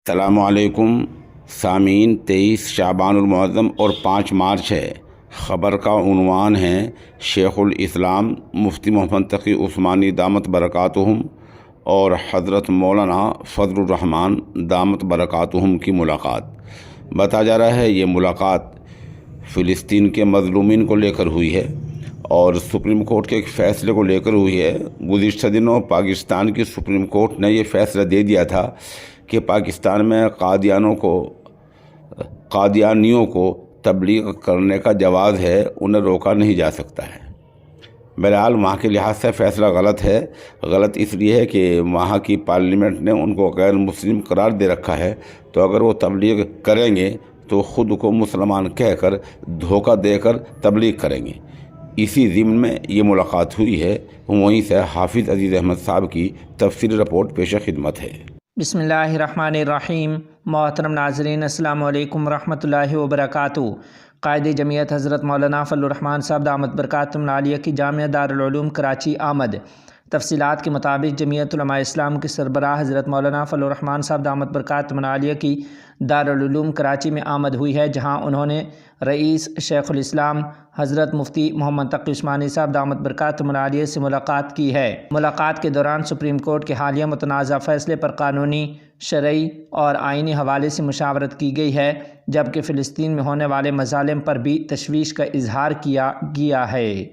السلام علیکم سامعین، 23 شعبان المعظم اور 5 مارچ ہے۔ خبر کا عنوان ہے شیخ الاسلام مفتی محمد تقی عثمانی دامت برکاتہم اور حضرت مولانا فضل الرحمان دامت برکاتہم کی ملاقات۔ بتایا جا رہا ہے یہ ملاقات فلسطین کے مظلومین کو لے کر ہوئی ہے اور سپریم کورٹ کے ایک فیصلے کو لے کر ہوئی ہے۔ گزشتہ دنوں پاکستان کی سپریم کورٹ نے یہ فیصلہ دے دیا تھا کہ پاکستان میں قادیانیوں کو تبلیغ کرنے کا جواز ہے، انہیں روکا نہیں جا سکتا ہے۔ بہرحال وہاں کے لحاظ سے فیصلہ غلط ہے۔ غلط اس لیے ہے کہ وہاں کی پارلیمنٹ نے ان کو غیر مسلم قرار دے رکھا ہے، تو اگر وہ تبلیغ کریں گے تو خود کو مسلمان کہہ کر دھوکہ دے کر تبلیغ کریں گے۔ اسی ضمن میں یہ ملاقات ہوئی ہے۔ وہیں سے حافظ عزیز احمد صاحب کی تفصیلی رپورٹ پیش خدمت ہے۔ بسم اللہ الرحمن الرحیم۔ محترم ناظرین، السلام علیکم ورحمۃ اللہ وبرکاتہ۔ قائد جمعیت حضرت مولانا فضل الرحمان صاحب دامت برکاتہم العالیہ کی جامعہ دارالعلوم کراچی آمد۔ تفصیلات کے مطابق جمعیت علماء اسلام کے سربراہ حضرت مولانا فضل الرحمان صاحب دامت برکاتہم العالیہ کی دارالعلوم کراچی میں آمد ہوئی ہے، جہاں انہوں نے رئیس شیخ الاسلام حضرت مفتی محمد تقی عثمانی صاحب دامت برکاتہم العالیہ سے ملاقات کی ہے۔ ملاقات کے دوران سپریم کورٹ کے حالیہ متنازع فیصلے پر قانونی، شرعی اور آئینی حوالے سے مشاورت کی گئی ہے، جبکہ فلسطین میں ہونے والے مظالم پر بھی تشویش کا اظہار کیا گیا ہے۔